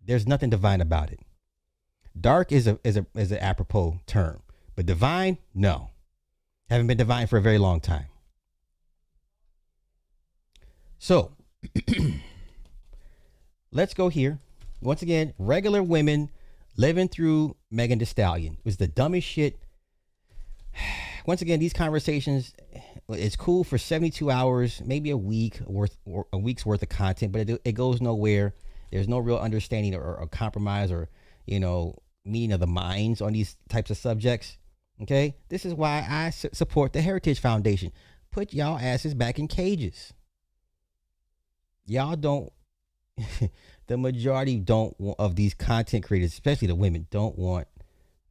There's nothing divine about it. Dark is an apropos term, but divine, no. Haven't been divine for a very long time. So let's go here. Once again, regular women living through Megan Thee Stallion. It was the dumbest shit. Once again, these conversations, it's cool for 72 hours, maybe a week's worth of content, but it goes nowhere. There's no real understanding or compromise or, meeting of the minds on these types of subjects. Okay, this is why I support the Heritage Foundation. Put y'all asses back in cages. Y'all don't. The majority of these content creators, especially the women, don't want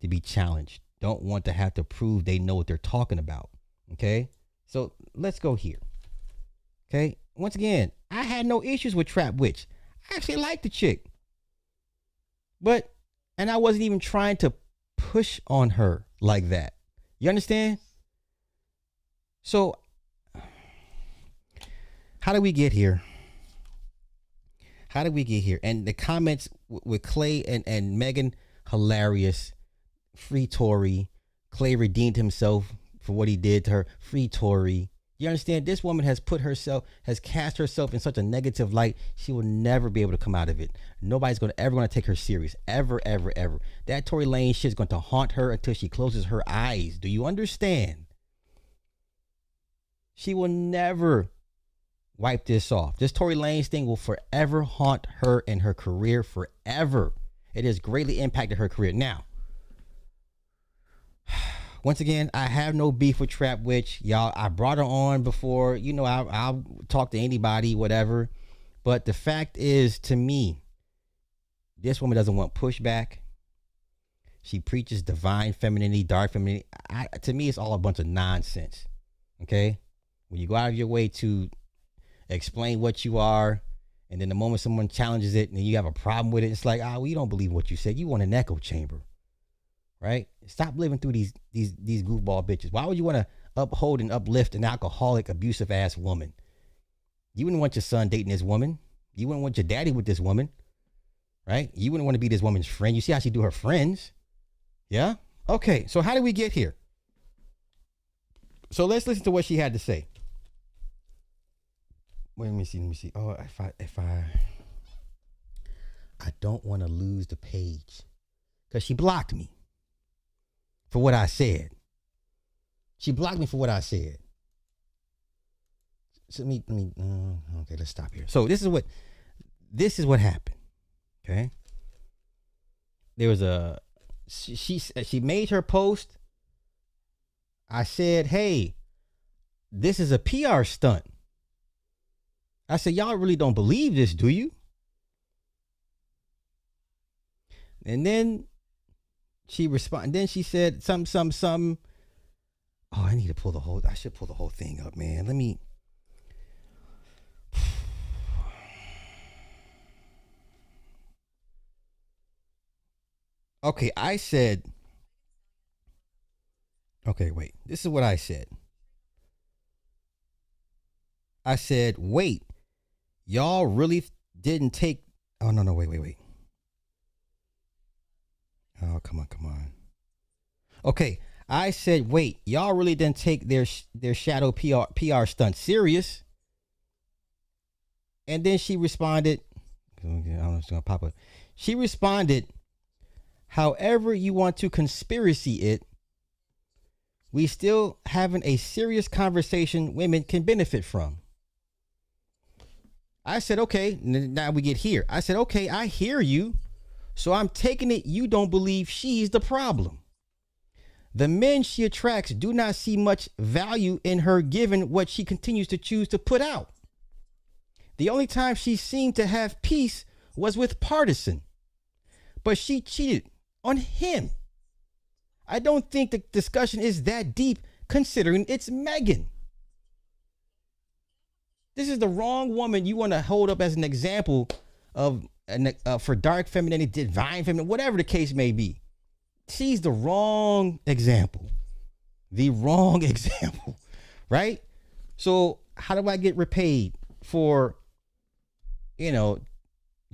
to be challenged. Don't want to have to prove they know what they're talking about. Okay, so let's go here. Okay, once again, I had no issues with Trap Witch. I actually liked the chick, and I wasn't even trying to push on her like that. You understand? So how did we get here? And the comments with Clay and Megan, hilarious. Free Tory. Clay redeemed himself for what he did to her. Free Tory. You understand? This woman has cast herself in such a negative light. She will never be able to come out of it. Nobody's ever going to take her serious. Ever, ever, ever. That Tory Lane shit is going to haunt her until she closes her eyes. Do you understand? She will never wipe this off. This Tory Lanez thing will forever haunt her and her career forever. It has greatly impacted her career. Now, once again, I have no beef with Trap Witch. Y'all, I brought her on before. I'll talk to anybody, whatever. But the fact is, to me, this woman doesn't want pushback. She preaches divine femininity, dark femininity. To me, it's all a bunch of nonsense. Okay? When you go out of your way to explain what you are, and then the moment someone challenges it and you have a problem with it, it's like, we don't believe what you said. You want an echo chamber, right? Stop living through these goofball bitches. Why would you want to uphold and uplift an alcoholic, abusive ass woman? You wouldn't want your son dating this woman. You wouldn't want your daddy with this woman, right? You wouldn't want to be this woman's friend. You see how she do her friends? Yeah. Okay. So how did we get here? So let's listen to what she had to say. Wait, let me see. Oh, if I don't want to lose the page, because she blocked me for what I said. She blocked me for what I said. So okay, let's stop here. So this is what happened. Okay. There was she made her post. I said, hey, this is a PR stunt. I said, y'all really don't believe this, do you? And then she responded. Then she said some. Oh, I should pull the whole thing up, man. Let me. Okay, I said. Okay, wait. This is what I said. I said, wait. Y'all really didn't take. Oh, no, wait. Oh, come on. Okay, I said, wait, y'all really didn't take their shadow PR stunt serious. And then she responded, I don't know if it's gonna pop up. She responded, however you want to conspiracy it, we still having a serious conversation women can benefit from. I said, okay, now we get here. I said, okay, I hear you. So I'm taking it you don't believe she's the problem. The men she attracts do not see much value in her given what she continues to choose to put out. The only time she seemed to have peace was with Partisan. But she cheated on him. I don't think the discussion is that deep considering it's Megan. This is the wrong woman you want to hold up as an example of for dark femininity, divine femininity, whatever the case may be. She's the wrong example. The wrong example, right? So how do I get repaid for,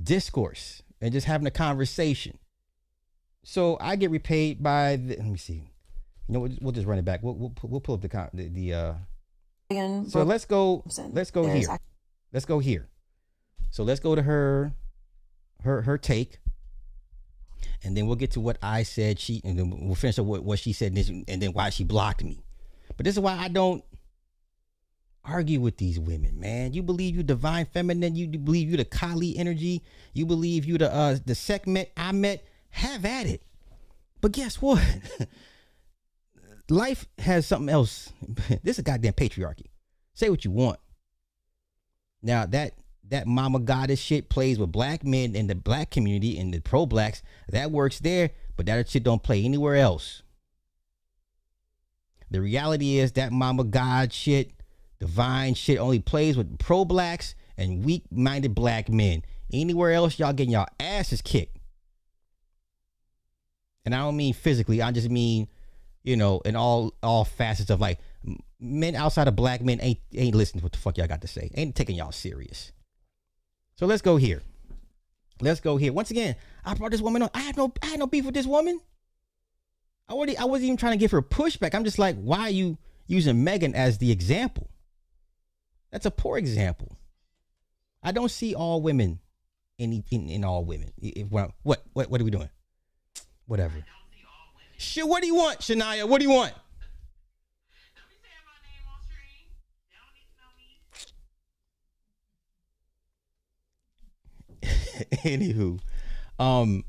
discourse? and just having a conversation. So I get repaid by let me see. You know, we'll just run it back. We'll pull up the so let's go here. Let's go here. So let's go to her take, and then we'll get to what I said. And then we'll finish up what she said, and then why she blocked me. But this is why I don't argue with these women, man. You believe you divine feminine. You believe you the Kali energy. You believe you the Sekhmet, Amet. Have at it. But guess what? Life has something else. This is a goddamn patriarchy. Say what you want. Now that mama goddess shit plays with black men in the black community and the pro-blacks. That works there, but that shit don't play anywhere else. The reality is that mama god shit, divine shit, only plays with pro-blacks and weak-minded black men. Anywhere else, y'all getting y'all asses kicked. And I don't mean physically. I just mean, you know, in all facets of like men outside of black men ain't listening to what the fuck y'all got to say. Ain't taking y'all serious. So let's go here. Once again, I brought this woman on. I had no beef with this woman. I wasn't even trying to give her pushback. I'm just like, why are you using Megan as the example? That's a poor example. I don't see all women in all women. What are we doing? Whatever. Shit, what do you want, Shania? What do you want? Don't be saying my name on stream. They don't need to know me. Anywho,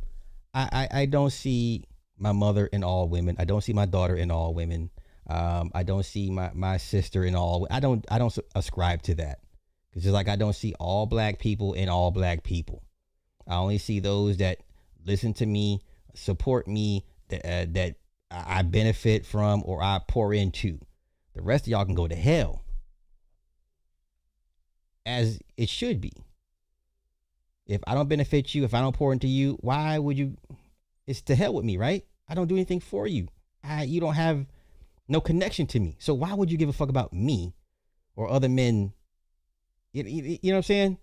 I don't see my mother in all women. I don't see my daughter in all women. I don't see my sister in all. I don't ascribe to that. It's just like I don't see all black people in all black people. I only see those that listen to me, support me, that I benefit from or I pour into. The rest of y'all can go to hell, as it should be. If I don't benefit you, if I don't pour into you, why would you? It's to hell with me, right? I don't do anything for you. You don't have no connection to me. So why would you give a fuck about me or other men? You know what I'm saying?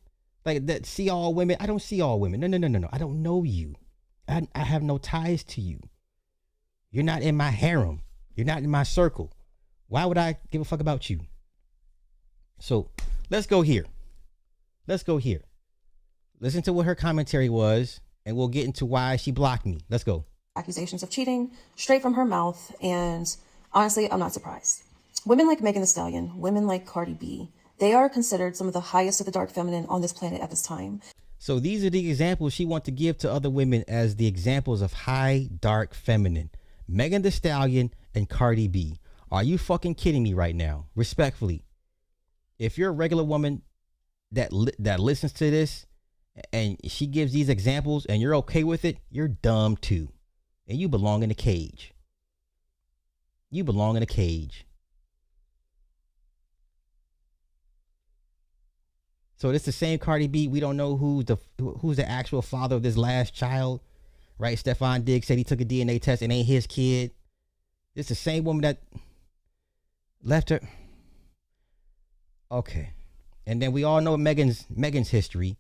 Like that. See all women. I don't see all women. No. I don't know you. I have no ties to you. You're not in my harem. You're not in my circle. Why would I give a fuck about you? So let's go here. Listen to what her commentary was, and we'll get into why she blocked me. Let's go. Accusations of cheating straight from her mouth, and honestly, I'm not surprised. Women like Megan Thee Stallion, women like Cardi B, they are considered some of the highest of the dark feminine on this planet at this time. So these are the examples she wants to give to other women as the examples of high dark feminine. Megan Thee Stallion and Cardi B. Are you fucking kidding me right now? Respectfully. If you're a regular woman that listens to this and she gives these examples and you're okay with it, you're dumb too. And you belong in a cage. So it's the same Cardi B. We don't know who's the actual father of this last child, right? Stephon Diggs said he took a DNA test and ain't his kid. It's the same woman that left her. Okay, and then we all know Megan's history,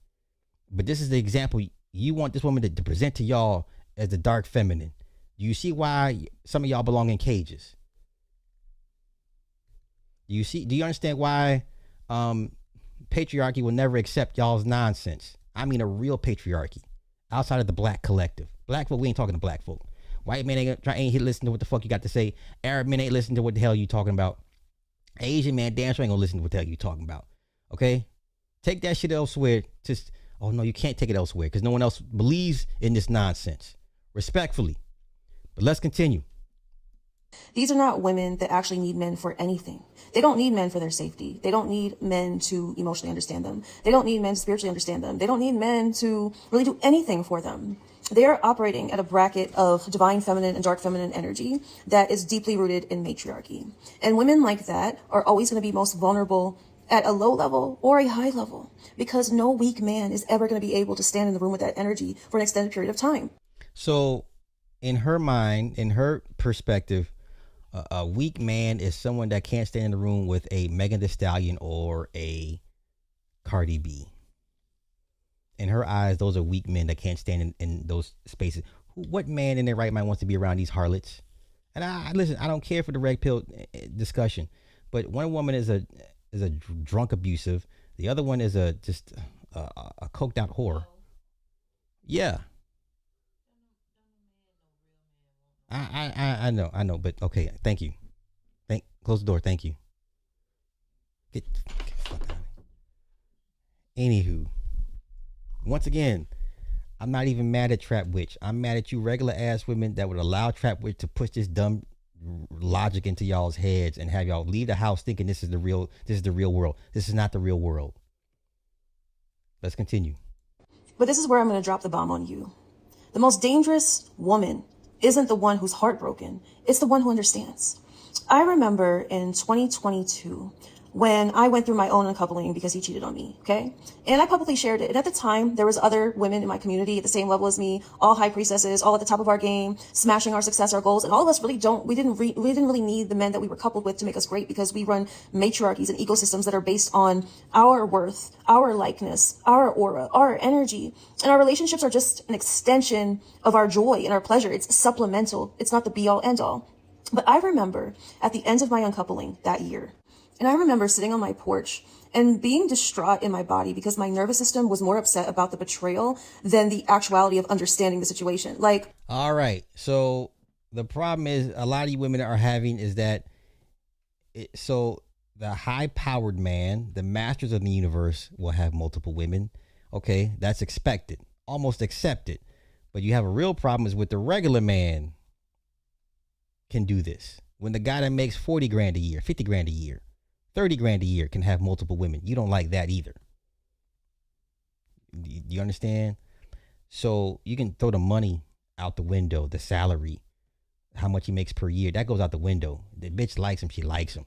but this is the example you want this woman to present to y'all as the dark feminine. Do you see why some of y'all belong in cages? Do you understand why patriarchy will never accept y'all's nonsense? I mean a real patriarchy outside of the black collective. Black folk, we ain't talking to black folk. White men ain't listen to what the fuck you got to say. Arab men ain't listen to what the hell you talking about. Asian man damn sure ain't gonna listen to what the hell you talking about. Okay? Take that shit elsewhere. Oh no, you can't take it elsewhere because no one else believes in this nonsense. Respectfully. But let's continue. These are not women that actually need men for anything. They don't need men for their safety. They don't need men to emotionally understand them. They don't need men to spiritually understand them. They don't need men to really do anything for them. They are operating at a bracket of divine feminine and dark feminine energy that is deeply rooted in matriarchy. And women like that are always going to be most vulnerable at a low level or a high level because no weak man is ever going to be able to stand in the room with that energy for an extended period of time. So in her mind, in her perspective, a weak man is someone that can't stand in the room with a Megan Thee Stallion or a Cardi B. in her eyes, those are weak men that can't stand in those spaces. What man in their right mind wants to be around these harlots? And I listen. I don't care for the red pill discussion, but one woman is a drunk abusive. The other one is just a coked out whore. Yeah, I know, but okay. Thank you. Close the door. Thank you. Get the fuck out of here. Anywho, once again, I'm not even mad at Trap Witch. I'm mad at you regular ass women that would allow Trap Witch to push this dumb logic into y'all's heads and have y'all leave the house thinking this is the real world. This is not the real world. Let's continue. But this is where I'm going to drop the bomb on you. The most dangerous woman isn't the one who's heartbroken. It's the one who understands. I remember in 2022 when I went through my own uncoupling because he cheated on me, okay? And I publicly shared it. And at the time, there was other women in my community at the same level as me, all high priestesses, all at the top of our game, smashing our success, our goals. And all of us really we didn't really need the men that we were coupled with to make us great, because we run matriarchies and ecosystems that are based on our worth, our likeness, our aura, our energy. And our relationships are just an extension of our joy and our pleasure. It's supplemental. It's not the be all end all. But I remember at the end of my uncoupling that year, and I remember sitting on my porch and being distraught in my body because my nervous system was more upset about the betrayal than the actuality of understanding the situation. Like, all right. So the problem is a lot of you women are having is that so the high powered man, the masters of the universe, will have multiple women. Okay. That's expected, almost accepted. But you have a real problem is with the regular man can do this. When the guy that makes 40 grand a year, 50 grand a year, 30 grand a year can have multiple women. You don't like that either. Do you understand? So you can throw the money out the window, the salary, how much he makes per year, that goes out the window. The bitch likes him, she likes him.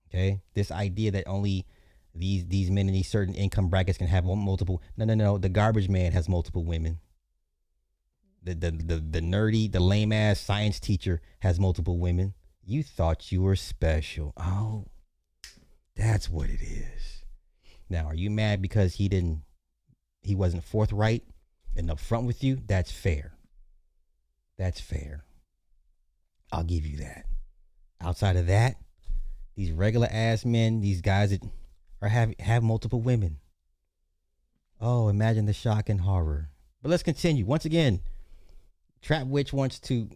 Okay? This idea that only these men in these certain income brackets can have multiple. No. The garbage man has multiple women. The nerdy, the lame ass science teacher has multiple women. You thought you were special. Oh, that's what it is. Now, are you mad because he wasn't forthright and upfront with you? That's fair. That's fair. I'll give you that. Outside of that, these regular ass men, these guys that are have multiple women. Oh, imagine the shock and horror. But let's continue. Once again, Trap Witch wants to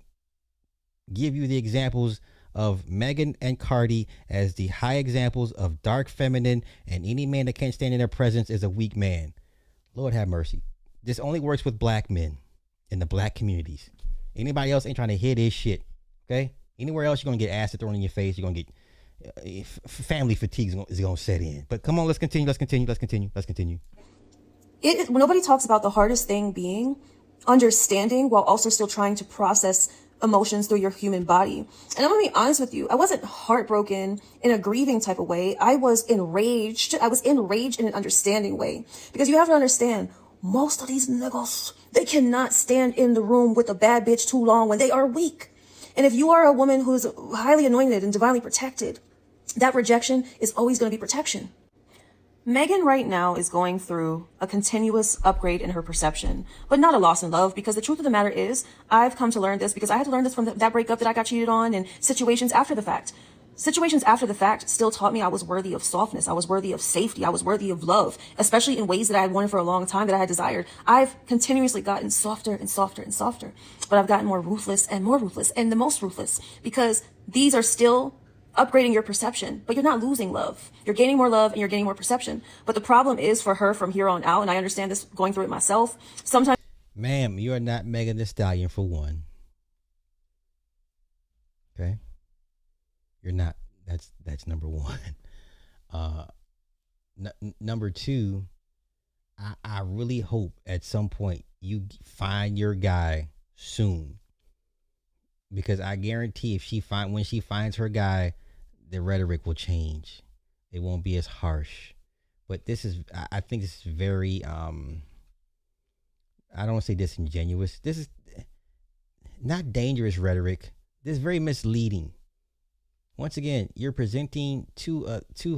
give you the examples of Megan and Cardi as the high examples of dark feminine, and any man that can't stand in their presence is a weak man. Lord have mercy. This only works with black men in the black communities. Anybody else ain't trying to hear this shit. Okay? Anywhere else you're gonna get acid thrown in your face. You're gonna get family fatigue is gonna set in. But come on, let's continue. Nobody talks about the hardest thing being understanding while also still trying to process emotions through your human body. And I'm gonna be honest with you, I wasn't heartbroken in a grieving type of way. I was enraged. I was enraged in an understanding way. Because you have to understand, most of these niggas, they cannot stand in the room with a bad bitch too long when they are weak. And if you are a woman who's highly anointed and divinely protected, that rejection is always going to be protection. Megan right now is going through a continuous upgrade in her perception, but not a loss in love, because the truth of the matter is, I've come to learn this because I had to learn this from that breakup that I got cheated on, and situations after the fact. Situations after the fact still taught me I was worthy of softness. I was worthy of safety. I was worthy of love, especially in ways that I had wanted for a long time, that I had desired. I've continuously gotten softer and softer and softer, but I've gotten more ruthless and the most ruthless, because these are still upgrading your perception, but you're not losing love. You're gaining more love and you're gaining more perception. But the problem is for her from here on out, and I understand this going through it myself, sometimes... Ma'am, you are not Megan Thee Stallion, for one. Okay? You're not. That's number one. Number two, I really hope at some point you find your guy soon. Because I guarantee when she finds her guy, the rhetoric will change. It won't be as harsh. But I think this is very, I don't want to say disingenuous. This is not dangerous rhetoric. This is very misleading. Once again, you're presenting two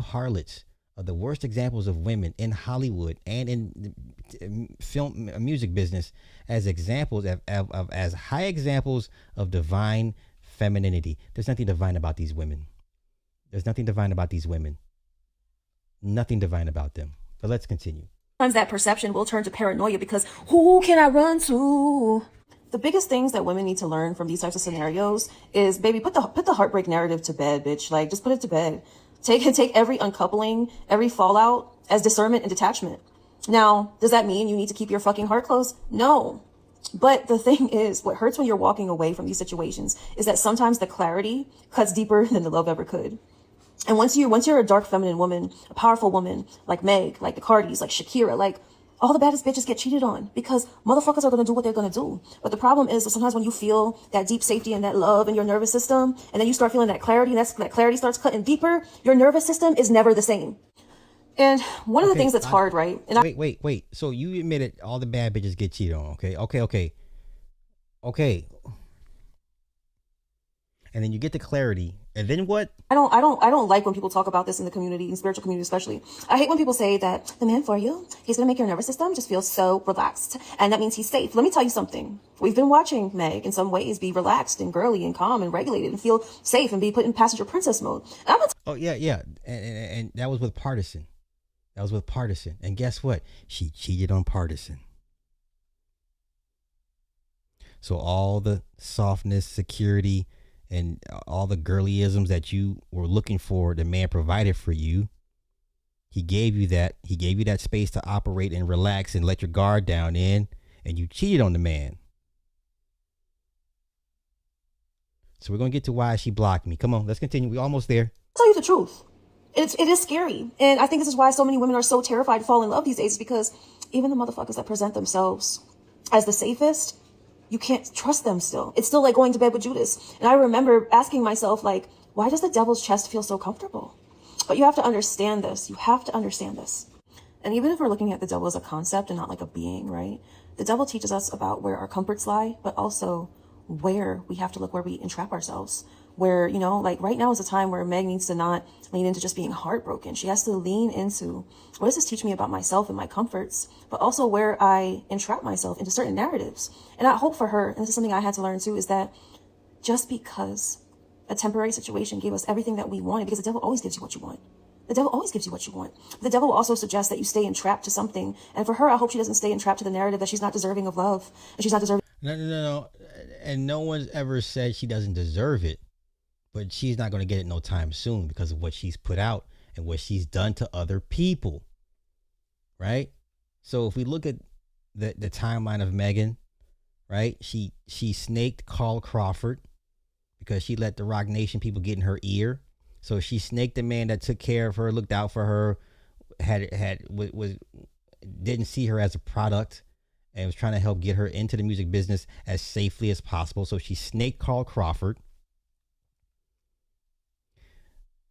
harlots, of the worst examples of women in Hollywood and in the film music business as examples of as high examples of divine femininity. There's nothing divine about these women. There's nothing divine about these women. Nothing divine about them. But let's continue. Sometimes that perception will turn to paranoia because who can I run to? The biggest things that women need to learn from these types of scenarios is, baby, put the heartbreak narrative to bed, bitch. Like, just put it to bed. Take every uncoupling, every fallout as discernment and detachment. Now, does that mean you need to keep your fucking heart closed? No. But the thing is, what hurts when you're walking away from these situations is that sometimes the clarity cuts deeper than the love ever could. And once you're a dark feminine woman, a powerful woman, like Meg, like the Cardis, like Shakira, like all the baddest bitches get cheated on because motherfuckers are going to do what they're going to do. But the problem is that sometimes when you feel that deep safety and that love in your nervous system, and then you start feeling that clarity, and that clarity starts cutting deeper, your nervous system is never the same. And one of the things that's hard, right? And wait. So you admitted all the bad bitches get cheated on, okay. And then you get the clarity, and then what? I don't like when people talk about this in the community, in spiritual community especially. I hate when people say that the man for you, he's gonna make your nervous system just feel so relaxed, and that means he's safe. Let me tell you something. We've been watching Meg in some ways be relaxed and girly and calm and regulated and feel safe and be put in passenger princess mode. Yeah, and that was with Partisan. And guess what? She cheated on Partisan. So all the softness, security, and all the girlyisms that you were looking for, the man provided for you. He gave you that. He gave you that space to operate and relax and let your guard down in, and you cheated on the man. So we're going to get to why she blocked me. Come on, let's continue. We're almost there. I'll tell you the truth. It is scary. And I think this is why so many women are so terrified to fall in love these days, because even the motherfuckers that present themselves as the safest, you can't trust them still. It's still like going to bed with Judas. And I remember asking myself, like, why does the devil's chest feel so comfortable? But you have to understand this. You have to understand this. And even if we're looking at the devil as a concept and not like a being, right? The devil teaches us about where our comforts lie, but also where we have to look, where we entrap ourselves. Where, you know, like right now is a time where Meg needs to not lean into just being heartbroken. She has to lean into, what does this teach me about myself and my comforts, but also where I entrap myself into certain narratives. And I hope for her, and this is something I had to learn too, is that just because a temporary situation gave us everything that we wanted, because the devil always gives you what you want. The devil always gives you what you want. The devil will also suggest that you stay entrapped to something. And for her, I hope she doesn't stay entrapped to the narrative that she's not deserving of love and she's not deserving. No. And no one's ever said she doesn't deserve it. But she's not going to get it no time soon because of what she's put out and what she's done to other people. Right? So if we look at the timeline of Megan, right? She snaked Carl Crawford because she let the Rock Nation people get in her ear. So she snaked the man that took care of her, looked out for her, didn't see her as a product, and was trying to help get her into the music business as safely as possible. So she snaked Carl Crawford.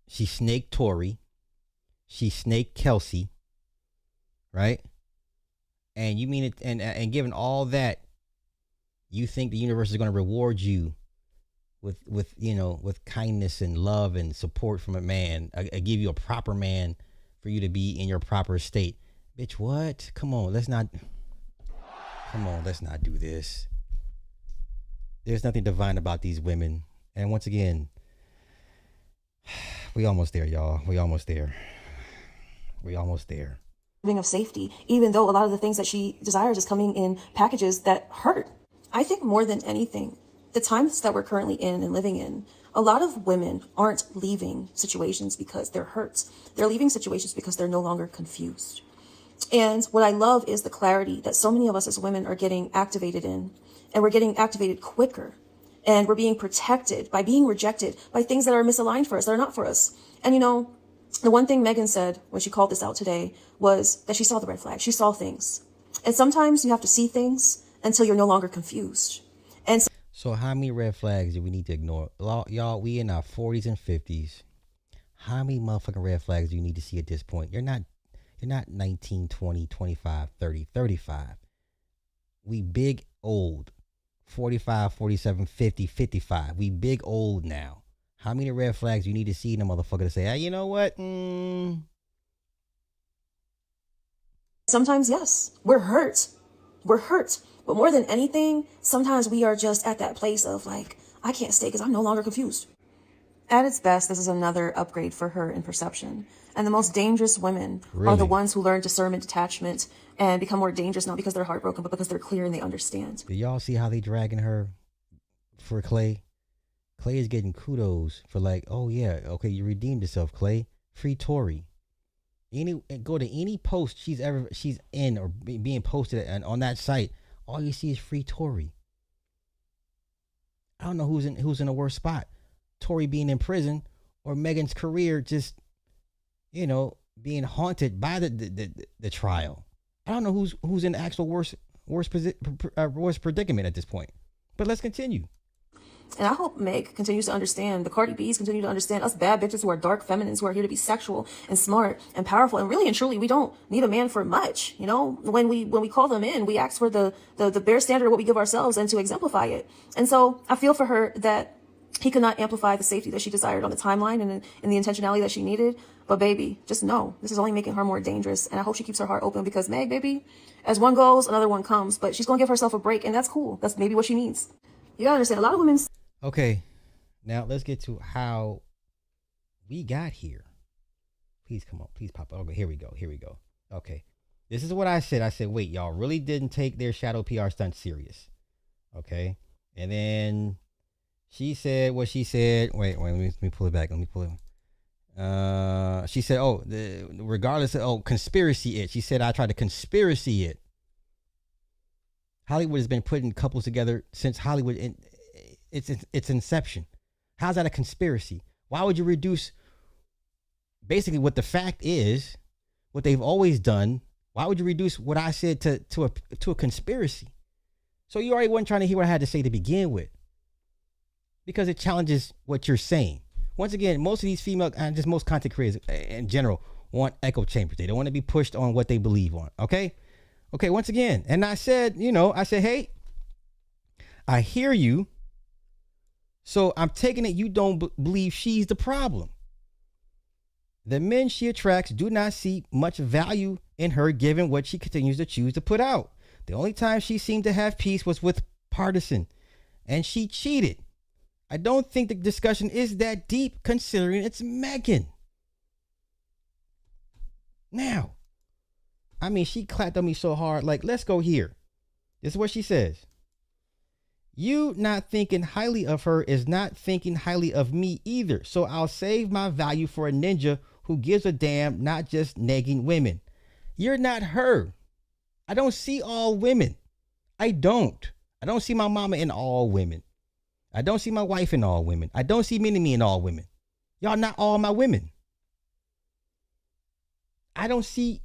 She snaked Tori. She snaked Kelsey. Right? And you mean it, and given all that, you think the universe is going to reward you with kindness and love and support from a man, give you a proper man for you to be in your proper state. Bitch, what? Come on, let's not do this. There's nothing divine about these women. And once again, we almost there, y'all. We almost there. Of safety, even though a lot of the things that she desires is coming in packages that hurt. I think more than anything, the times that we're currently in and living in, a lot of women aren't leaving situations because they're hurt. They're leaving situations because they're no longer confused. And what I love is the clarity that so many of us as women are getting activated in, and we're getting activated quicker. And we're being protected by being rejected by things that are misaligned for us, that are not for us. And you know, the one thing Megan said when she called this out today was that she saw the red flag. She saw things. And sometimes you have to see things until you're no longer confused. And so how many red flags do we need to ignore? Y'all, we in our 40s and 50s. How many motherfucking red flags do you need to see at this point? You're not 19, 20, 25, 30, 35. We big old. 45, 47, 50, 55. We big old now. How many red flags do you need to see in a motherfucker to say, you know what? Sometimes, yes, we're hurt. We're hurt. But more than anything, sometimes we are just at that place of like, I can't stay because I'm no longer confused. At its best, this is another upgrade for her in perception. And the most dangerous women are the Really? ones who learn discernment, detachment, and become more dangerous not because they're heartbroken, but because they're clear and they understand. Do y'all see how they dragging her for Clay? Clay is getting kudos for like, oh yeah, okay, you redeemed yourself, Clay. Free Tory. Go to any post she's in or being posted on that site. All you see is free Tory. I don't know who's in a worse spot. Tory being in prison or Megan's career just, being haunted by the trial. I don't know who's in the actual worse predicament at this point. But let's continue. And I hope Meg continues to understand, the Cardi B's continue to understand, us bad bitches who are dark feminines, who are here to be sexual and smart and powerful. And really and truly, we don't need a man for much. When we call them in, we ask for the bare standard of what we give ourselves and to exemplify it. And so I feel for her that he could not amplify the safety that she desired on the timeline and in the intentionality that she needed. But baby, just know, this is only making her more dangerous. And I hope she keeps her heart open because Meg, baby, as one goes, another one comes. But she's going to give herself a break. And that's cool. That's maybe what she needs. You gotta understand, a lot of women... Okay, now let's get to how we got here. Please come on, please pop up. Okay, here we go. Okay, this is what I said. I said, wait, y'all really didn't take their shadow PR stunt serious. Okay, and then she said what she said. Wait, let me pull it back. She said, regardless of conspiracy it. She said I tried to conspiracy it. Hollywood has been putting couples together since Hollywood its inception. How's that a conspiracy? Why would you reduce basically what the fact is, what they've always done? Why would you reduce what I said to a conspiracy? So you already wasn't trying to hear what I had to say to begin with, because it challenges what you're saying. Once again, most of these female and just most content creators in general want echo chambers. They don't want to be pushed on what they believe on. Okay. Once again, and I said, hey, I hear you. So I'm taking it you don't believe she's the problem. The men she attracts do not see much value in her given what she continues to choose to put out. The only time she seemed to have peace was with Partisan, and she cheated. I don't think the discussion is that deep considering it's Megan. Now, I mean, she clapped on me so hard, like, let's go here. This is what she says. You not thinking highly of her is not thinking highly of me either. So I'll save my value for a ninja who gives a damn, not just nagging women. You're not her. I don't see all women. I don't see my mama in all women. I don't see my wife in all women. I don't see mini-me in all women. Y'all not all my women. I don't see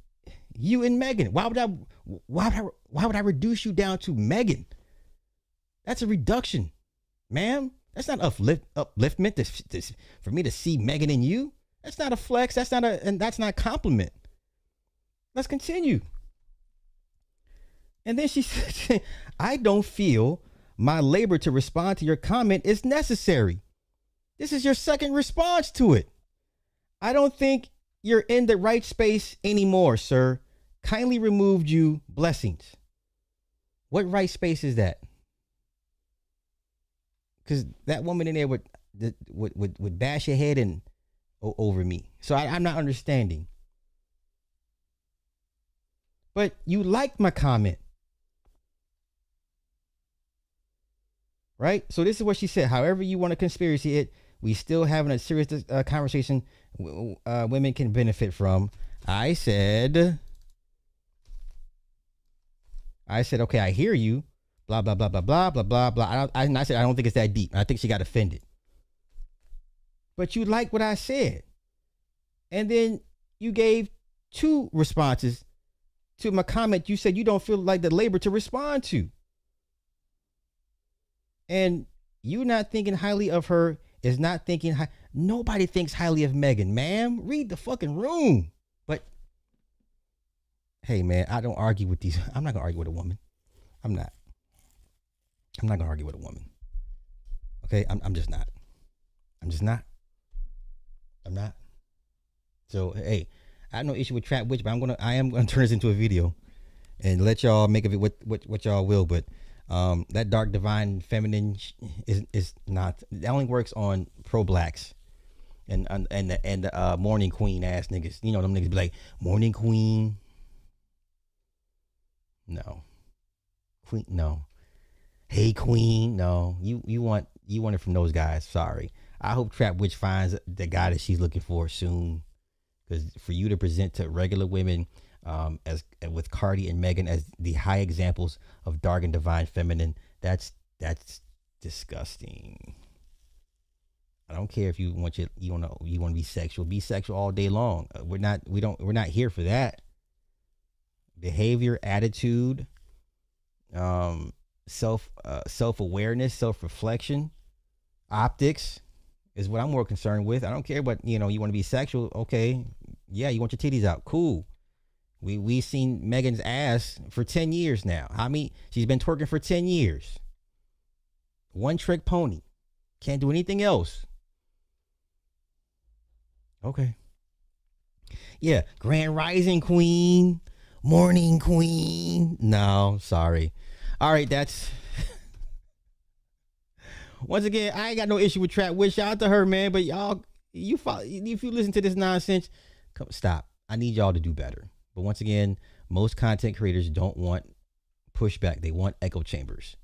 you in Megan. Why would I reduce you down to Megan? That's a reduction, ma'am. That's not upliftment. This for me to see Megan in you. That's not a flex. That's not a compliment. Let's continue. And then she said, I don't feel my labor to respond to your comment is necessary. This is your second response to it. I don't think you're in the right space anymore, sir. Kindly removed you. Blessings. What right space is that? Because that woman in there would bash your head and over me. So I'm not understanding. But you liked my comment. Right? So this is what she said. However you want to conspiracy it, we still having a serious conversation women can benefit from. I said, okay, I hear you. Blah, blah, blah, blah, blah, blah, blah, blah. I said, I don't think it's that deep. I think she got offended. But you like what I said. And then you gave 2 responses to my comment. You said you don't feel like the labor to respond to. And you not thinking highly of her is not thinking high. Nobody thinks highly of Megan, ma'am. Read the fucking room. But hey, man, I don't argue with these. I'm not gonna argue with a woman. I'm not gonna argue with a woman. Okay, I'm just not. I'm not. So hey, I have no issue with Trap Witch, but I am gonna turn this into a video and let y'all make of it what y'all will. But that dark divine feminine is not. That only works on pro blacks and the morning queen ass niggas. You know them niggas be like morning queen. No, queen. No, hey queen. No, you want it from those guys. Sorry. I hope Trap Witch finds the guy that she's looking for soon. Because for you to present to regular women, as with Cardi and Megan as the high examples of dark and divine feminine, that's disgusting. I don't care if you want to be sexual. Be sexual all day long. We're not here for that. Behavior, attitude, self awareness, self reflection, optics is what I'm more concerned with. I don't care what you want to be sexual. Okay, yeah, you want your titties out. Cool. We seen Megan's ass for 10 years now. She's been twerking for 10 years. One trick pony. Can't do anything else. Okay. Yeah, Grand Rising Queen, Morning Queen. No, sorry. All right, that's once again, I ain't got no issue with Trap Witch. Shout out to her, man. But y'all, if you listen to this nonsense, stop. I need y'all to do better. But once again, most content creators don't want pushback. They want echo chambers.